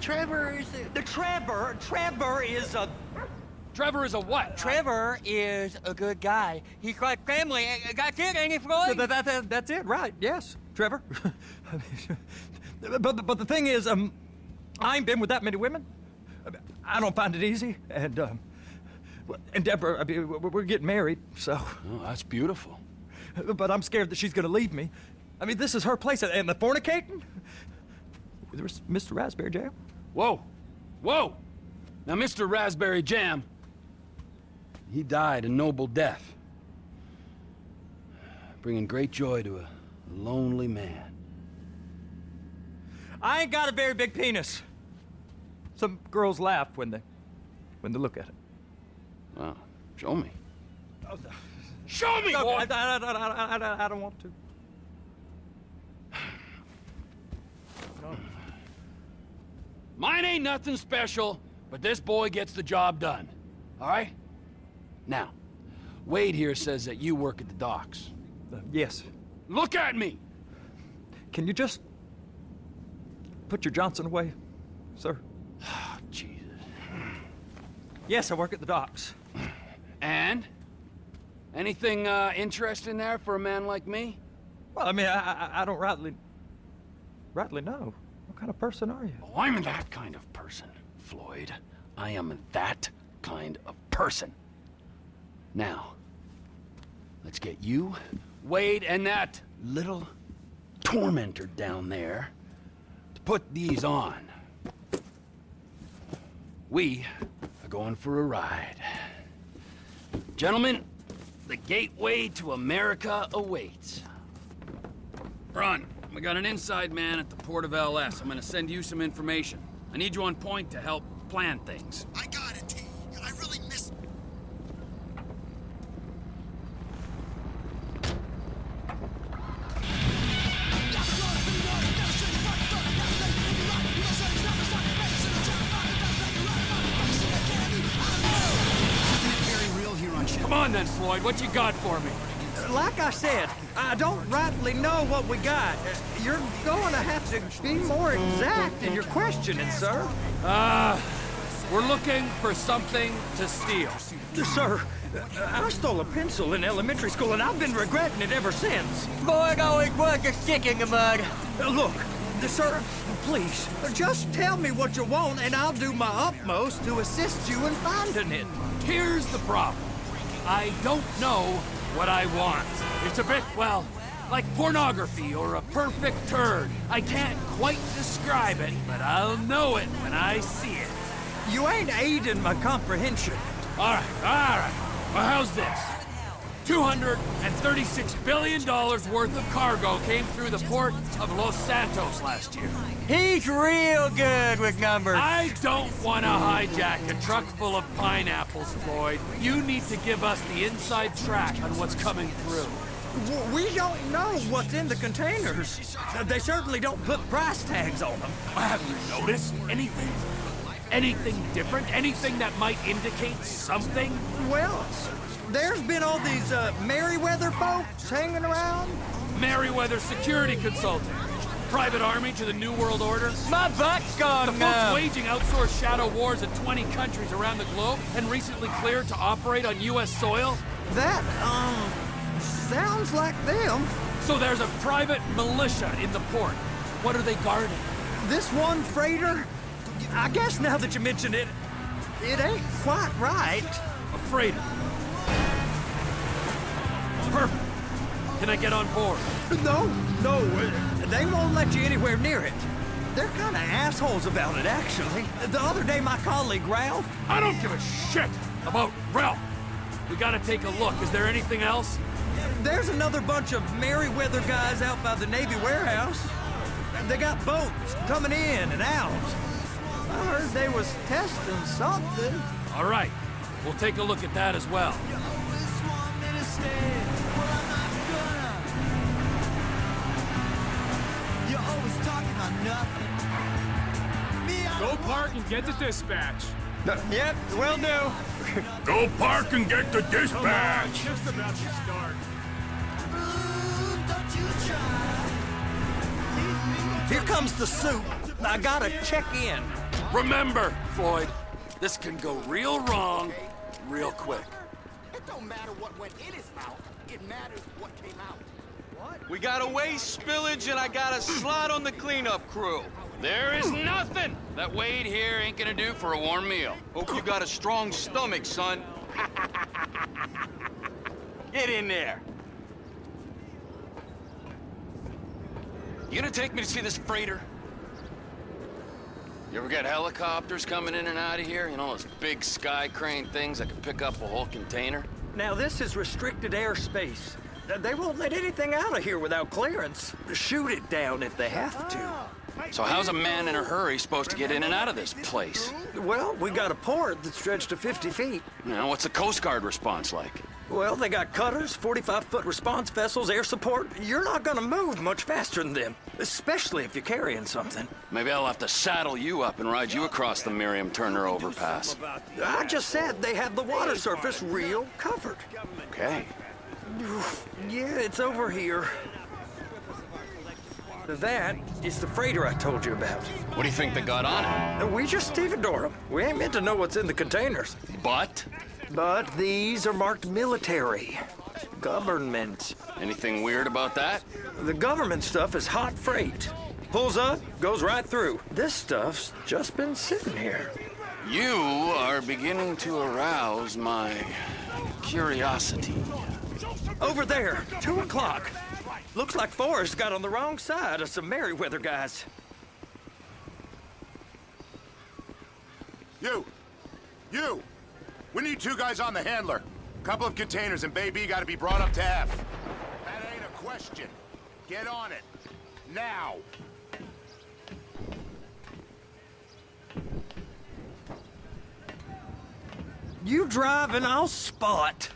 Trevor is Trevor is a... Trevor is a what? Trevor is a good guy. He's like family. That's it, ain't it, Floyd? That's it, right? Yes, Trevor. but the thing is, I ain't been with that many women. I don't find it easy, and Deborah, I mean, we're getting married, so. Oh, that's beautiful. But I'm scared that she's gonna leave me. I mean, this is her place, and the fornicating? There's Mr. Raspberry Jam. Whoa, whoa! Now, Mr. Raspberry Jam, he died a noble death, bringing great joy to a lonely man. I ain't got a very big penis. Some girls laugh when they look at it. Wow, show me. Oh, Show me, no, boy! I don't want to. No. Mine ain't nothing special, but this boy gets the job done. All right? Now, Wade here says that you work at the docks. Yes. Look at me! Can you just put your Johnson away, sir? Oh, Jesus. Yes, I work at the docks. And? Anything interesting there for a man like me? Well, I mean, I don't rightly know. What kind of person are you? Oh, I'm that kind of person, Floyd. I am that kind of person. Now, let's get you, Wade, and that little tormentor down there to put these on. We are going for a ride. Gentlemen, the gateway to America awaits. Ron, we got an inside man at the port of LS. I'm gonna send you some information. I need you on point to help plan things. I got it, T. I really missed... Very real here on ship. Come on then, Floyd, what you got for me? Like I said, I don't rightly know what we got. You're going to have to be more exact in your questioning, sir. We're looking for something to steal. Sir, I stole a pencil in elementary school, and I've been regretting it ever since. Floyd always was a stick in the mud. Look, sir, please, just tell me what you want, and I'll do my utmost to assist you in finding it. Here's the problem. I don't know what I want. It's a bit, well, like pornography or a perfect turd. I can't quite describe it, but I'll know it when I see it. You ain't aiding my comprehension. All right. Well, how's this? $236 billion worth of cargo came through the port of Los Santos last year. He's real good with numbers. I don't want to hijack a truck full of pineapples, Floyd. You need to give us the inside track on what's coming through. We don't know what's in the containers. They certainly don't put price tags on them. Have you noticed anything? Anything different? Anything that might indicate something? Well, there's been all these Merryweather folks hanging around. Merryweather Security Consulting. Private army to the New World Order. My butt's gone The folks numb. waging outsourced shadow wars in 20 countries around the globe and recently cleared to operate on U.S. soil. That, sounds like them. So there's a private militia in the port. What are they guarding? This one freighter, I guess now that you mention it, it ain't quite right. A freighter. Perfect. Can I get on board? No, they won't let you anywhere near it. They're kind of assholes about it, actually. The other day, my colleague, Ralph... I don't give a shit about Ralph. We gotta take a look. Is there anything else? There's another bunch of Merryweather guys out by the Navy warehouse. They got boats coming in and out. I heard they was testing something. All right. We'll take a look at that as well. Go park and get the dispatch. Yep, will do. Go park and get the dispatch! Just about to start. Here comes the soup. I gotta check in. Remember, Floyd, this can go real wrong real quick. It don't matter what went in his mouth. It matters what came out. We got a waste spillage and I got a slot on the cleanup crew. There is nothing that Wade here ain't gonna do for a warm meal. Hope you got a strong stomach, son. Get in there. You gonna take me to see this freighter? You ever get helicopters coming in and out of here? You know, those big sky crane things that can pick up a whole container? Now, this is restricted airspace. They won't let anything out of here without clearance. Shoot it down if they have to. So how's a man in a hurry supposed to get in and out of this place? Well, we got a port that stretched to 50 feet. You know, what's the Coast Guard response like? Well, they got cutters, 45-foot response vessels, air support. You're not gonna move much faster than them, especially if you're carrying something. Maybe I'll have to saddle you up and ride you across the Miriam Turner overpass. I just said they had the water surface real covered. Okay. Yeah, it's over here. That is the freighter I told you about. What do you think they got on it? We just stevedore them. We ain't meant to know what's in the containers. But? But these are marked military. Government. Anything weird about that? The government stuff is hot freight. Pulls up, goes right through. This stuff's just been sitting here. You are beginning to arouse my curiosity. Over there, 2 o'clock. Looks like Forrest got on the wrong side of some Merryweather guys. You! We need 2 guys on the handler. Couple of containers and Bay B gotta be brought up to F. That ain't a question. Get on it. Now! You drive and I'll spot.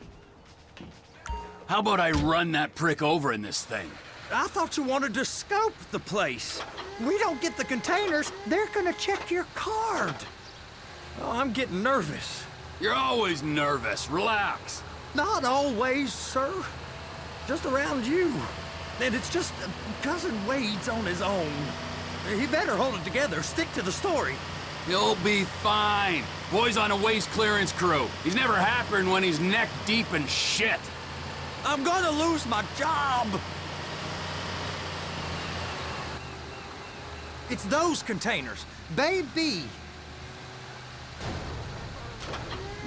How about I run that prick over in this thing? I thought you wanted to scope the place. We don't get the containers, they're gonna check your card. Oh, I'm getting nervous. You're always nervous. Relax. Not always, sir. Just around you. And it's just Cousin Wade's on his own. He better hold it together, stick to the story. You'll be fine. Boy's on a waste clearance crew. He's never happier when he's neck deep in shit. I'm gonna lose my job. It's those containers. Baby.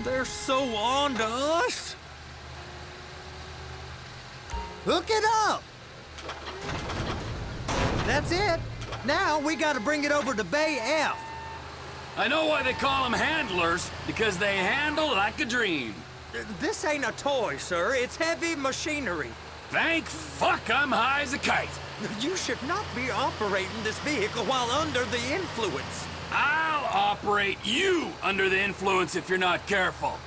They're so on to us. Hook it up. That's it. Now we gotta bring it over to Bay F. I know why they call them handlers, because they handle like a dream. This ain't a toy, sir. It's heavy machinery. Thank fuck I'm high as a kite. You should not be operating this vehicle while under the influence. I'll operate you under the influence if you're not careful.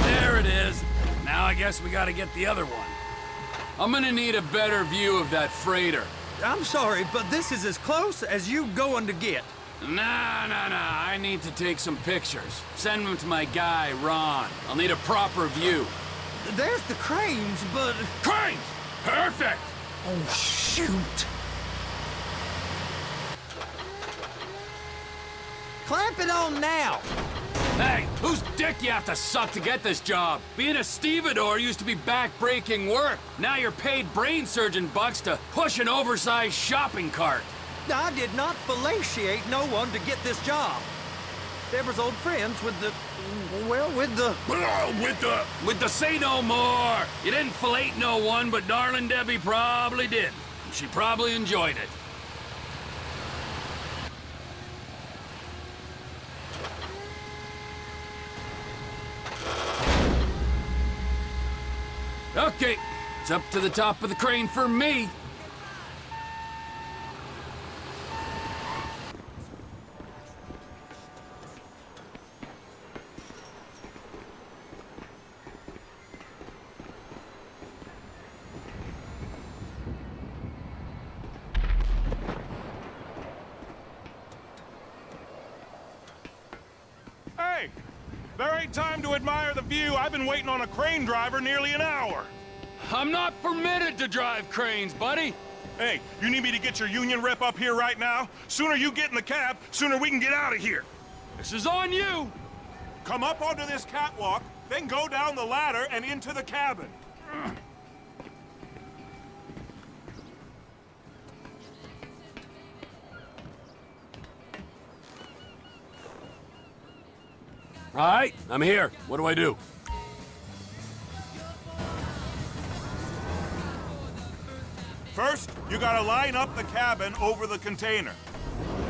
There it is. Now I guess we gotta get the other one. I'm gonna need a better view of that freighter. I'm sorry, but this is as close as you going to get. Nah. I need to take some pictures. Send them to my guy, Ron. I'll need a proper view. There's the cranes, but... Cranes! Perfect! Oh, shoot! Clamp it on now! Hey, whose dick you have to suck to get this job? Being a stevedore used to be back-breaking work. Now you're paid brain surgeon bucks to push an oversized shopping cart. I did not fellatiate no one to get this job. Deborah's old friends with the... well, with the... With the say no more. You didn't fillet no one, but darling Debbie probably did. She probably enjoyed it. Okay, it's up to the top of the crane for me. Hey! There ain't time to admire the view. I've been waiting on a crane driver nearly an hour. I'm not permitted to drive cranes, buddy. Hey, you need me to get your union rep up here right now? Sooner you get in the cab, sooner we can get out of here. This is on you. Come up onto this catwalk, then go down the ladder and into the cabin. All right, I'm here. What do I do? First, you gotta line up the cabin over the container.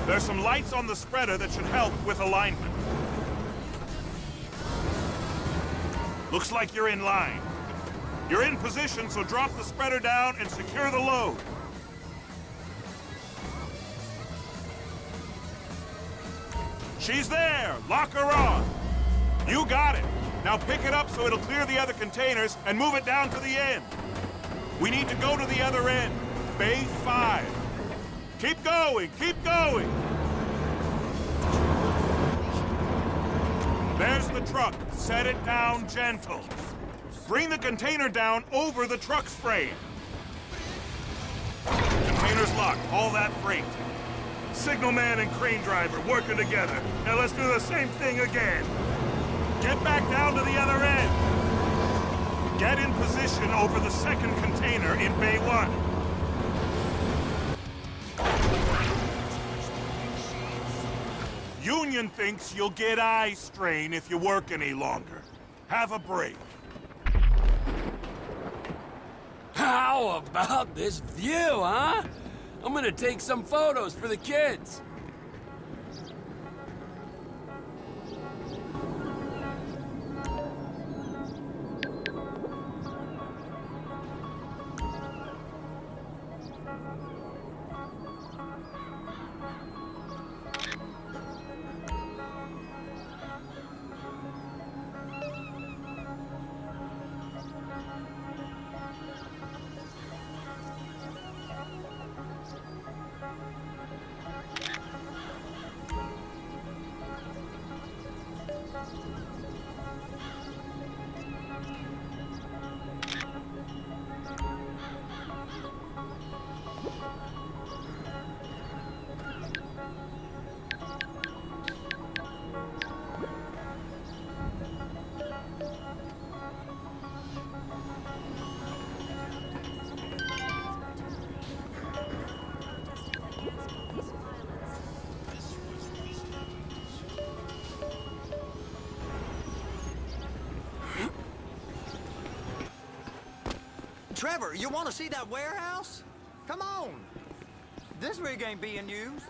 There's some lights on the spreader that should help with alignment. Looks like you're in line. You're in position, so drop the spreader down and secure the load. She's there! Lock her on! You got it! Now pick it up so it'll clear the other containers and move it down to the end. We need to go to the other end. Bay 5. Keep going! Keep going! There's the truck. Set it down gentle. Bring the container down over the truck's frame. Container's locked. All that freight. Signalman and crane driver working together. Now let's do the same thing again. Get back down to the other end. Get in position over the second container in Bay 1. Union thinks you'll get eye strain if you work any longer. Have a break. How about this view, huh? I'm gonna take some photos for the kids. Trevor, you want to see that warehouse? Come on. This rig ain't being used.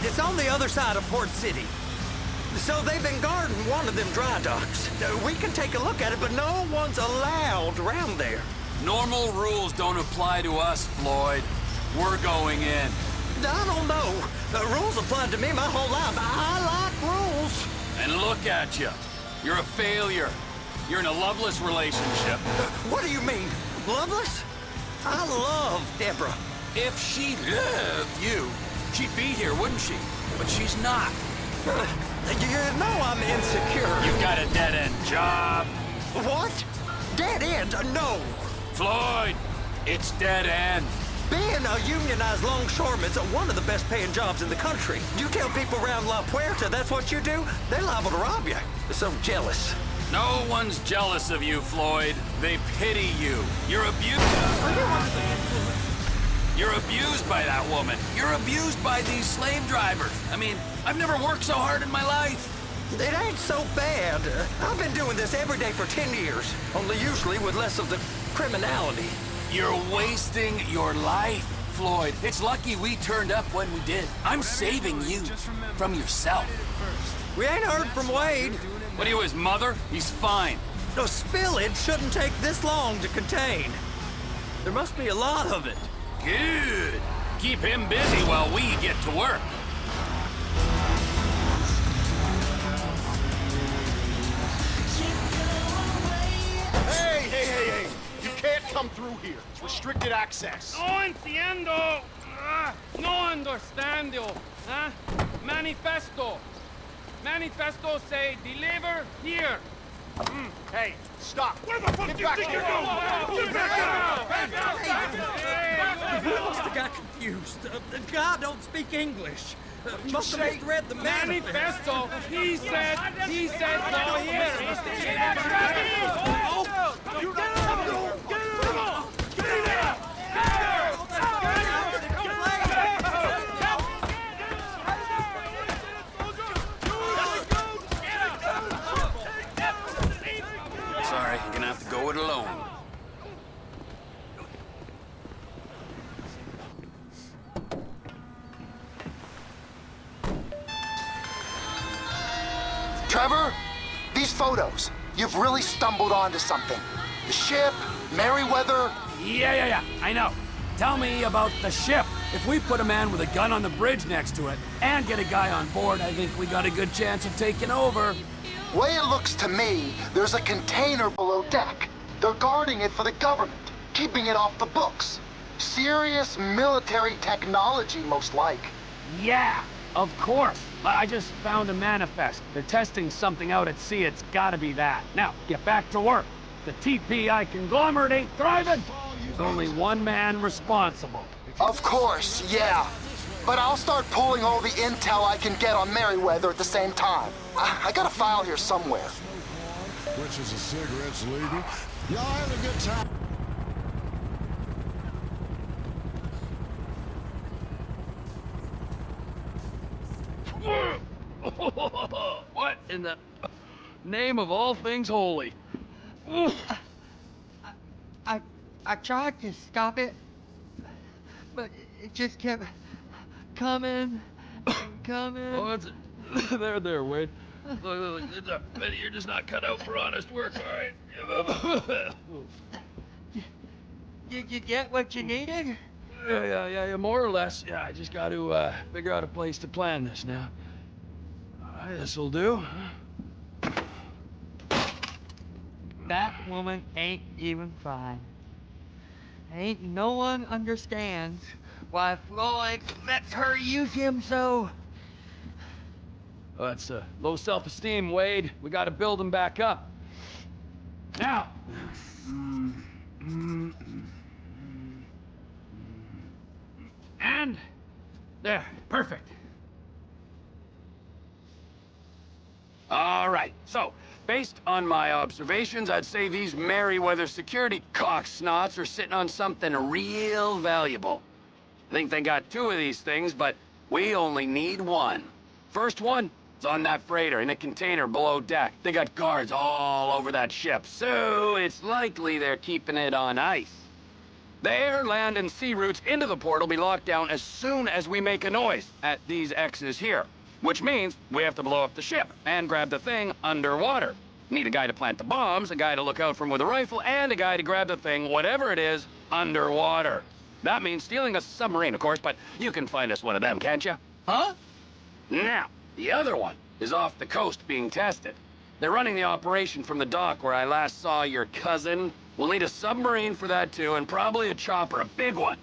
It's on the other side of Port City. So they've been guarding one of them dry docks. We can take a look at it, but no one's allowed around there. Normal rules don't apply to us, Floyd. We're going in. I don't know. The rules applied to me my whole life. I like rules. And look at you. You're a failure. You're in a loveless relationship. What do you mean? Loveless? I love Deborah. If she loved you, she'd be here, wouldn't she? But she's not. You know I'm insecure. You've got a dead-end job. What? Dead end? No. Floyd, it's dead end. Being a unionized longshoreman's one of the best paying jobs in the country. You tell people around La Puerta that's what you do, they're liable to rob you. They're so jealous. No one's jealous of you, Floyd. They pity you. You're abused. You're abused by that woman. You're abused by these slave drivers. I mean, I've never worked so hard in my life. It ain't so bad. I've been doing this every day for 10 years, only usually with less of the criminality. You're wasting your life, Floyd. It's lucky we turned up when we did. I'm saving you from yourself. We ain't heard from Wade. What are you, his mother? He's fine. No, spillage shouldn't take this long to contain. There must be a lot of it. Good. Keep him busy while we get to work. Hey! You can't come through here. It's restricted access. No entiendo. No understando. Huh? Manifesto. Manifesto say deliver here. Hey, stop. Where the fuck Get do you back think here. you're going? Get back He must have got confused. The guy don't speak English. Must have misread the manifest. Manifesto. He said no here. Sorry, you're gonna have to go it alone. Trevor, these photos, you've really stumbled onto something. The ship, Merryweather. Yeah, I know. Tell me about the ship. If we put a man with a gun on the bridge next to it and get a guy on board, I think we got a good chance of taking over. Way it looks to me, there's a container below deck. They're guarding it for the government, keeping it off the books. Serious military technology, most like. Yeah, of course. I just found a manifest. They're testing something out at sea. It's gotta be that. Now, get back to work. The TPI conglomerate ain't thriving. There's only one man responsible. Of course, yeah. But I'll start pulling all the intel I can get on Merryweather at the same time. I got a file here somewhere. Which is a cigarette's legal. Y'all having a good time? What in the name of all things holy? I tried to stop it, but it just kept coming and coming. Oh, it's there, Wade. Look, you're just not cut out for honest work, all right? Did you get what you needed? Yeah, more or less. Yeah, I just got to figure out a place to plan this now. All right, this'll do. That woman ain't even fine. Ain't no one understands why Floyd lets her use him so. Oh, that's low self-esteem, Wade. We got to build him back up. Now. And there, perfect. All right, so based on my observations, I'd say these Merryweather security cocksnots are sitting on something real valuable. I think they got 2 of these things, but we only need 1. First one is on that freighter in a container below deck. They got guards all over that ship, so it's likely they're keeping it on ice. The air, land, and sea routes into the port will be locked down as soon as we make a noise at these X's here. Which means we have to blow up the ship and grab the thing underwater. Need a guy to plant the bombs, a guy to look out for him with a rifle, and a guy to grab the thing, whatever it is, underwater. That means stealing a submarine, of course, but you can find us one of them, can't you? Huh? Now, the other one is off the coast being tested. They're running the operation from the dock where I last saw your cousin. We'll need a submarine for that too, and probably a chopper, a big one.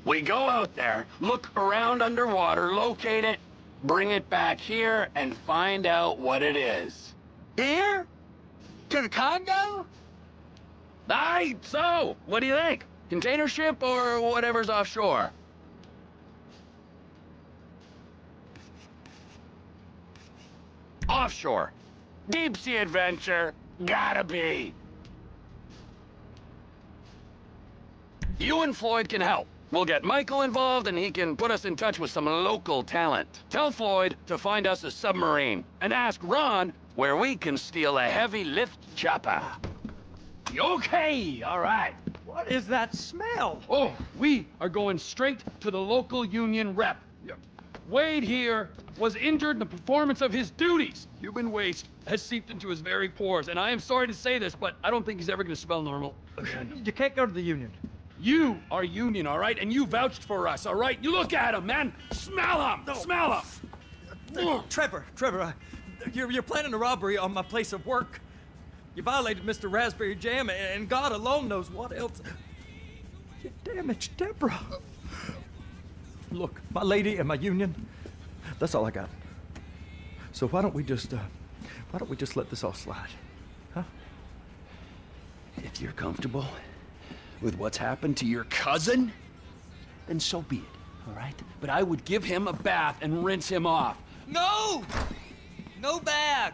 We go out there, look around underwater, locate it, bring it back here, and find out what it is. Here? To the condo? Aye, so, what do you think? Container ship or whatever's offshore? Offshore. Deep sea adventure. Gotta be. You and Floyd can help. We'll get Michael involved and he can put us in touch with some local talent. Tell Floyd to find us a submarine and ask Ron where we can steal a heavy lift chopper. Okay, all right. What is that smell? Oh, we are going straight to the local union rep. Wade here was injured in the performance of his duties. Human waste has seeped into his very pores, and I am sorry to say this, but I don't think he's ever going to smell normal again. You can't go to the union. You are union, all right? And you vouched for us, all right? You look at him, man. Smell him. No. Smell him. Trevor, you're planning a robbery on my place of work. You violated Mr. Raspberry Jam, and God alone knows what else. You damaged Deborah. Look, my lady and my union, that's all I got. So why don't we just let this all slide? Huh? If you're comfortable with what's happened to your cousin, then so be it, all right? But I would give him a bath and rinse him off. No! No bath!